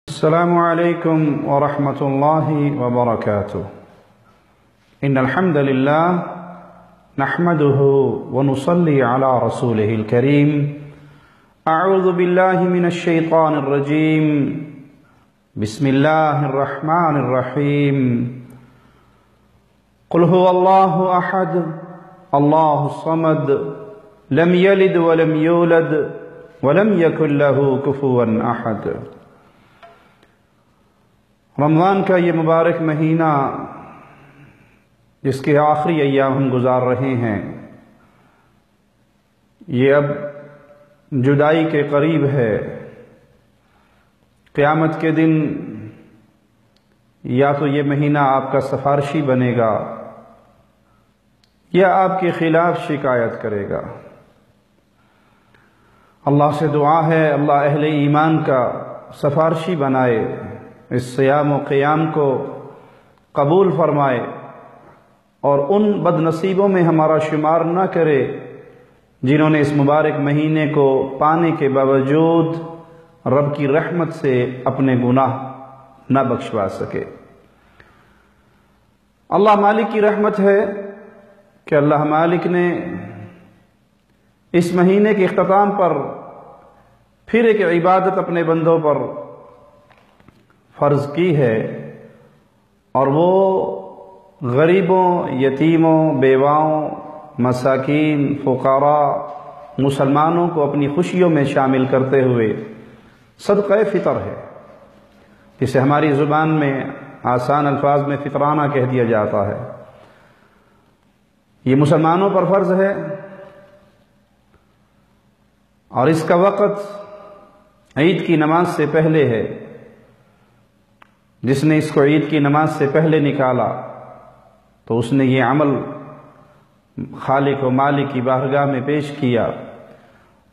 السلام عليكم ورحمة الله وبركاته. إن الحمد لله نحمده ونصلي على رسوله الكريم. أعوذ بالله من الشيطان الرجيم. بسم الله الرحمن الرحيم. قل هو الله أحد الله الصمد لم يلد ولم يولد ولم يكن له كفوا أحد. رمضان کا یہ مبارک مہینہ جس کے آخری ایام ہم گزار رہے ہیں، یہ اب جدائی کے قریب ہے۔ قیامت کے دن یا تو یہ مہینہ آپ کا سفارشی بنے گا یا آپ کے خلاف شکایت کرے گا۔ اللہ سے دعا ہے اللہ اہل ایمان کا سفارشی بنائے، اس صیام و قیام کو قبول فرمائے اور ان بد نصیبوں میں ہمارا شمار نہ کرے جنہوں نے اس مبارک مہینے کو پانے کے باوجود رب کی رحمت سے اپنے گناہ نہ بخشوا سکے۔ اللہ مالک کی رحمت ہے کہ اللہ مالک نے اس مہینے کے اختتام پر پھر ایک عبادت اپنے بندوں پر فرض کی ہے، اور وہ غریبوں، یتیموں، بیواؤں، مساکین، فقراء، مسلمانوں کو اپنی خوشیوں میں شامل کرتے ہوئے صدقہ فطر ہے، جسے ہماری زبان میں آسان الفاظ میں فطرانہ کہہ دیا جاتا ہے۔ یہ مسلمانوں پر فرض ہے اور اس کا وقت عید کی نماز سے پہلے ہے۔ جس نے اس کو عید کی نماز سے پہلے نکالا تو اس نے یہ عمل خالق و مالک کی بارگاہ میں پیش کیا،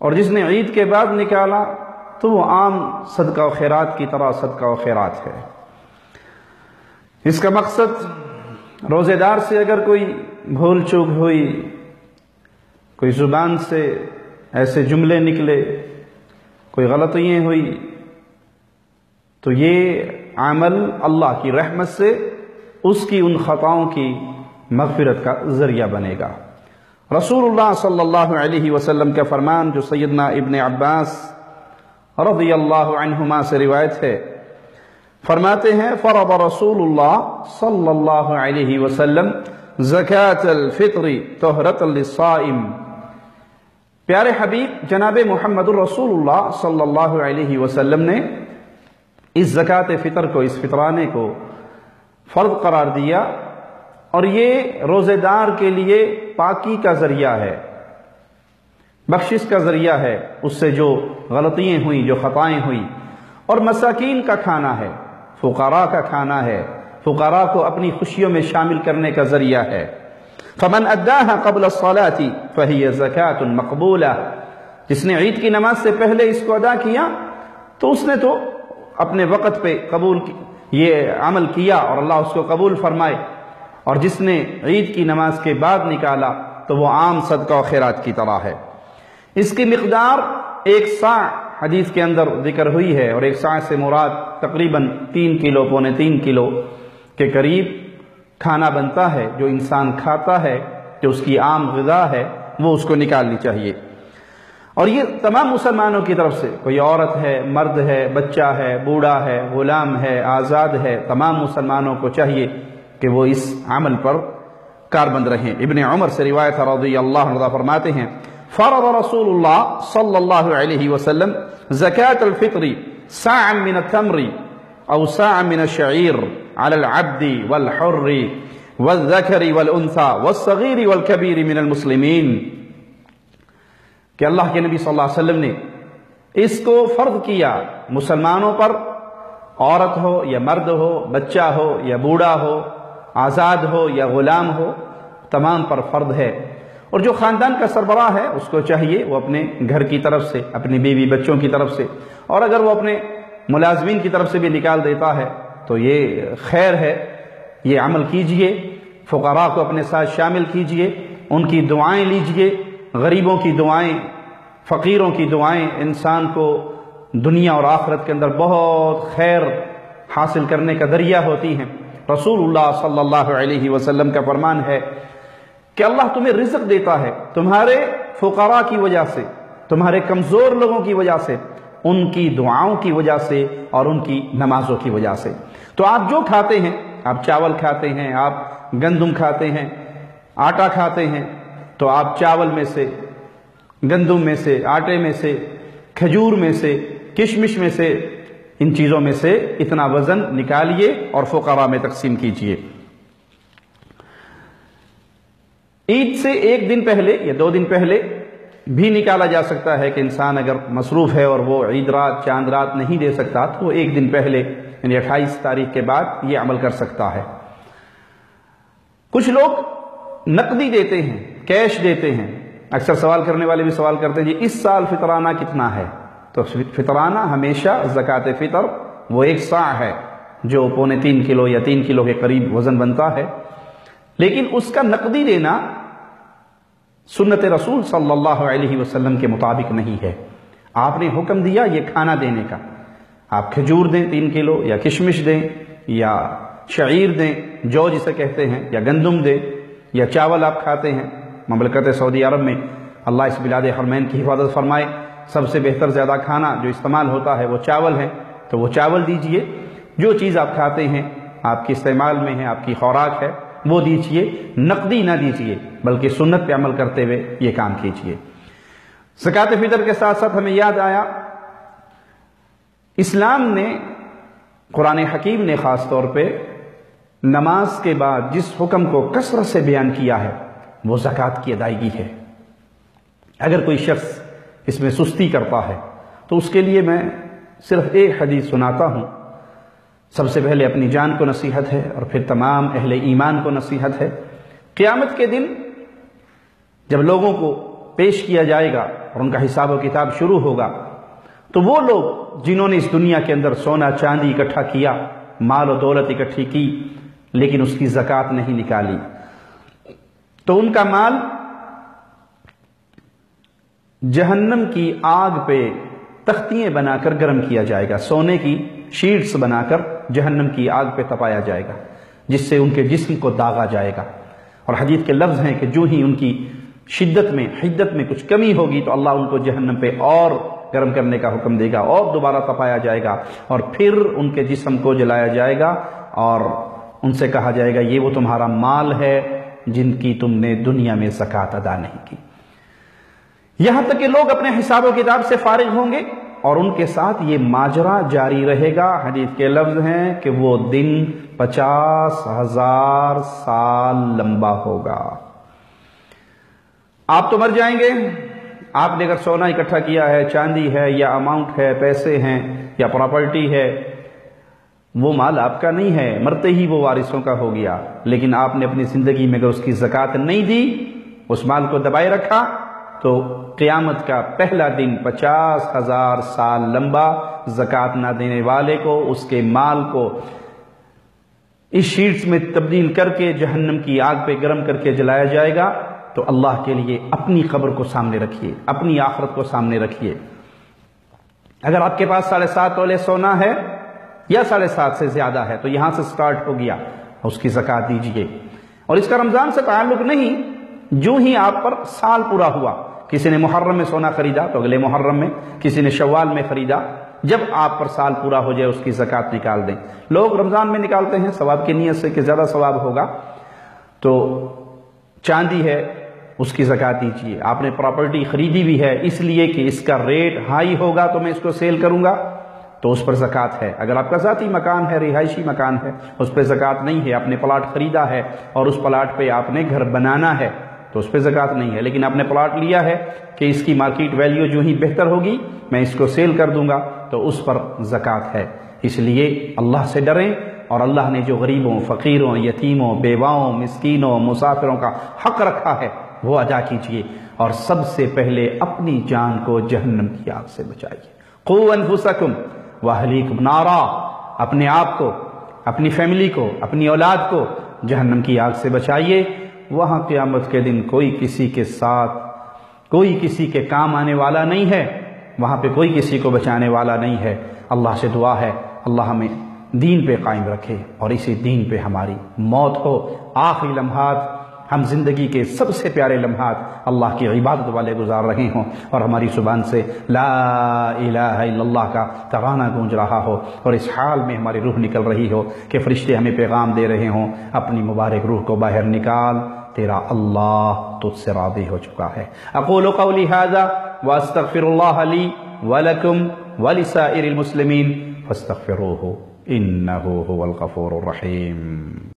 اور جس نے عید کے بعد نکالا تو وہ عام صدقہ و خیرات کی طرح صدقہ و خیرات ہے۔ اس کا مقصد روزے دار سے اگر کوئی بھول چوک ہوئی، کوئی زبان سے ایسے جملے نکلے، کوئی غلطیاں ہوئی، تو یہ عمل اللہ کی رحمت سے اس کی ان خطاؤں کی مغفرت کا ذریعہ بنے گا۔ رسول اللہ صلی اللہ علیہ وسلم کا فرمان جو سیدنا ابن عباس رضی اللہ عنہما سے روایت ہے، فرماتے ہیں فرض رسول اللہ صلی اللہ علیہ وسلم زکاة الفطر طہرۃ للصائم۔ پیارے حبیب جناب محمد الرسول اللہ صلی اللہ علیہ وسلم نے اس زکاة فطر کو، اس فطرانے کو فرض قرار دیا، اور یہ روزے دار کے لیے پاکی کا ذریعہ ہے، بخشش کا ذریعہ ہے اس سے جو غلطیاں ہوئیں، جو خطائیں ہوئیں، اور مساکین کا کھانا ہے، فقراء کا کھانا ہے، فقراء کو اپنی خوشیوں میں شامل کرنے کا ذریعہ ہے۔ فمن اداها قبل الصلاة فهي زکاة مقبولہ، جس نے عید کی نماز سے پہلے اس کو ادا کیا تو اس نے تو اپنے وقت پہ قبول یہ عمل کیا اور اللہ اس کو قبول فرمائے، اور جس نے عید کی نماز کے بعد نکالا تو وہ عام صدقہ و خیرات کی طرح ہے۔ اس کی مقدار 1 صاع حدیث کے اندر ذکر ہوئی ہے، اور 1 صاع سے مراد تقریباً 3 کلو، پونے 3 کلو کے قریب کھانا بنتا ہے۔ جو انسان کھاتا ہے، جو اس کی عام غذا ہے، وہ اس کو نکالنی چاہیے۔ اور یہ تمام مسلمانوں کی طرف سے، کوئی عورت ہے، مرد ہے، بچہ ہے، بوڑھا ہے، غلام ہے، آزاد ہے، تمام مسلمانوں کو چاہیے کہ وہ اس عمل پر کاربند رہیں۔ ابن عمر سے روایت رضی اللہ عنہ فرماتے ہیں فرض رسول اللہ صلی اللہ علیہ وسلم زکاة الفطر صاعا من التمر او صاعا من الشعیر على العبد والحر والذکر والانثى والصغیر والکبیر من المسلمین، کہ اللہ کے نبی صلی اللہ علیہ وسلم نے اس کو فرض کیا مسلمانوں پر، عورت ہو یا مرد ہو، بچہ ہو یا بوڑھا ہو، آزاد ہو یا غلام ہو، تمام پر فرض ہے۔ اور جو خاندان کا سربراہ ہے اس کو چاہیے وہ اپنے گھر کی طرف سے، اپنی بیوی بچوں کی طرف سے، اور اگر وہ اپنے ملازمین کی طرف سے بھی نکال دیتا ہے تو یہ خیر ہے، یہ عمل کیجئے، فقراء کو اپنے ساتھ شامل کیجئے، ان کی دعائیں لیجئے، غریبوں کی دعائیں، فقیروں کی دعائیں انسان کو دنیا اور آخرت کے اندر بہت خیر حاصل کرنے کا ذریعہ ہوتی ہیں۔ رسول اللہ صلی اللہ علیہ وسلم کا فرمان ہے کہ اللہ تمہیں رزق دیتا ہے تمہارے فقراء کی وجہ سے، تمہارے کمزور لوگوں کی وجہ سے، ان کی دعاؤں کی وجہ سے اور ان کی نمازوں کی وجہ سے۔ تو آپ جو کھاتے ہیں، آپ چاول کھاتے ہیں، آپ گندم کھاتے ہیں، آٹا کھاتے ہیں، تو آپ چاول میں سے، گندم میں سے، آٹے میں سے، کھجور میں سے، کشمش میں سے، ان چیزوں میں سے اتنا وزن نکالیے اور فقراء میں تقسیم کیجئے۔ عید سے ایک دن پہلے یا 2 دن پہلے بھی نکالا جا سکتا ہے کہ انسان اگر مصروف ہے اور وہ عید رات، چاند رات نہیں دے سکتا تو وہ 1 دن پہلے یعنی 28 تاریخ کے بعد یہ عمل کر سکتا ہے۔ کچھ لوگ نقدی دیتے ہیں، کیش دیتے ہیں۔ اکثر سوال کرنے والے بھی سوال کرتے ہیں جی اس سال فطرانہ کتنا ہے؟ تو فطرانہ ہمیشہ زکوٰۃ فطر وہ 1 صاع ہے جو 2.25 کلو یا 3 کلو کے قریب وزن بنتا ہے، لیکن اس کا نقدی دینا سنت رسول صلی اللہ علیہ وسلم کے مطابق نہیں ہے۔ آپ نے حکم دیا یہ کھانا دینے کا، آپ کھجور دیں 3 کلو یا کشمش دیں یا شعیر دیں جو جسے کہتے ہیں، یا گندم دیں یا چاول آپ کھاتے ہیں۔ مملکت سعودی عرب میں اللہ اس بلاد حرمین کی حفاظت فرمائے، سب سے بہتر زیادہ کھانا جو استعمال ہوتا ہے وہ چاول ہے، تو وہ چاول دیجئے۔ جو چیز آپ کھاتے ہیں، آپ کے استعمال میں ہے، آپ کی خوراک ہے، وہ دیجئے، نقدی نہ دیجئے بلکہ سنت پہ عمل کرتے ہوئے یہ کام کیجئے۔ زکوٰۃ فطر کے ساتھ ساتھ ہمیں یاد آیا اسلام نے، قرآن حکیم نے خاص طور پہ نماز کے بعد جس حکم کو کثرت سے بیان کیا ہے وہ زکوٰۃ کی ادائیگی ہے۔ اگر کوئی شخص اس میں سستی کرتا ہے تو اس کے لیے میں صرف ایک حدیث سناتا ہوں۔ سب سے پہلے اپنی جان کو نصیحت ہے اور پھر تمام اہل ایمان کو نصیحت ہے۔ قیامت کے دن جب لوگوں کو پیش کیا جائے گا اور ان کا حساب و کتاب شروع ہوگا تو وہ لوگ جنہوں نے اس دنیا کے اندر سونا چاندی اکٹھا کیا، مال و دولت اکٹھی کی، لیکن اس کی زکوٰۃ نہیں نکالی، تو ان کا مال جہنم کی آگ پہ تختیاں بنا کر گرم کیا جائے گا، سونے کی شیٹس بنا کر جہنم کی آگ پہ تپایا جائے گا، جس سے ان کے جسم کو داغا جائے گا۔ اور حدیث کے لفظ ہیں کہ جو ہی ان کی شدت میں کچھ کمی ہوگی تو اللہ ان کو جہنم پہ اور گرم کرنے کا حکم دے گا اور دوبارہ تپایا جائے گا، اور پھر ان کے جسم کو جلایا جائے گا اور ان سے کہا جائے گا یہ وہ تمہارا مال ہے جن کی تم نے دنیا میں زکوٰۃ ادا نہیں کی۔ یہاں تک کہ لوگ اپنے حساب و کتاب سے فارغ ہوں گے اور ان کے ساتھ یہ ماجرا جاری رہے گا۔ حدیث کے لفظ ہیں کہ وہ دن 50,000 سال لمبا ہوگا۔ آپ تو مر جائیں گے، آپ نے اگر سونا اکٹھا کیا ہے، چاندی ہے یا اماؤنٹ ہے، پیسے ہیں یا پراپرٹی ہے، وہ مال آپ کا نہیں ہے، مرتے ہی وہ وارثوں کا ہو گیا، لیکن آپ نے اپنی زندگی میں اگر اس کی زکوٰۃ نہیں دی، اس مال کو دبائے رکھا، تو قیامت کا پہلا دن 50,000 سال لمبا زکوٰۃ نہ دینے والے کو اس کے مال کو اس شیٹس میں تبدیل کر کے جہنم کی آگ پہ گرم کر کے جلایا جائے گا۔ تو اللہ کے لیے اپنی قبر کو سامنے رکھیے، اپنی آخرت کو سامنے رکھیے۔ اگر آپ کے پاس 7.5 تولے سونا ہے یا 7.5 سے زیادہ ہے تو یہاں سے سٹارٹ ہو گیا، اس کی زکوٰۃ دیجئے۔ اور اس کا رمضان سے تعلق نہیں، جو ہی آپ پر سال پورا ہوا، کسی نے محرم میں سونا خریدا تو اگلے محرم میں، کسی نے شوال میں خریدا، جب آپ پر سال پورا ہو جائے اس کی زکوٰۃ نکال دیں۔ لوگ رمضان میں نکالتے ہیں ثواب کی نیت سے کہ زیادہ ثواب ہوگا، تو چاندی ہے اس کی زکوٰۃ دیجیے۔ آپ نے پراپرٹی خریدی بھی ہے اس لیے کہ اس کا ریٹ ہائی ہوگا تو میں اس کو سیل کروں گا، تو اس پر زکوٰۃ ہے۔ اگر آپ کا ذاتی مکان ہے، رہائشی مکان ہے، اس پہ زکوٰۃ نہیں ہے، آپ نے پلاٹ خریدا ہے اور اس پلاٹ پہ آپ نے گھر بنانا ہے تو اس پہ زکوٰۃ نہیں ہے، لیکن آپ نے پلاٹ لیا ہے کہ اس کی مارکیٹ ویلیو جو ہی بہتر ہوگی میں اس کو سیل کر دوں گا، تو اس پر زکوٰۃ ہے۔ اس لیے اللہ سے ڈریں اور اللہ نے جو غریبوں، فقیروں، یتیموں، بیواؤں، مسکینوں، مسافروں کا حق رکھا ہے وہ ادا کیجئے، اور سب سے پہلے اپنی جان کو جہنم کی آگ سے بچائیے۔ قوا انفسکم واہلیکم نارا، اپنے آپ کو، اپنی فیملی کو، اپنی اولاد کو جہنم کی آگ سے بچائیے۔ وہاں قیامت کے دن کوئی کسی کے ساتھ، کوئی کسی کے کام آنے والا نہیں ہے، وہاں پہ کوئی کسی کو بچانے والا نہیں ہے۔ اللہ سے دعا ہے اللہ ہمیں دین پہ قائم رکھے اور اسی دین پہ ہماری موت ہو، آخری لمحات ہم زندگی کے سب سے پیارے لمحات اللہ کی عبادت والے گزار رہے ہوں، اور ہماری زبان سے لا الہ الا اللہ کا ترانہ گونج رہا ہو، اور اس حال میں ہماری روح نکل رہی ہو کہ فرشتے ہمیں پیغام دے رہے ہوں اپنی مبارک روح کو باہر نکال، تیرا اللہ تجھ سے راضی ہو چکا ہے۔ اقول قولی ھذا واستغفر اللہ لی ولکم ولسائر المسلمین فاستغفروہ انہ هو الغفور الرحیم۔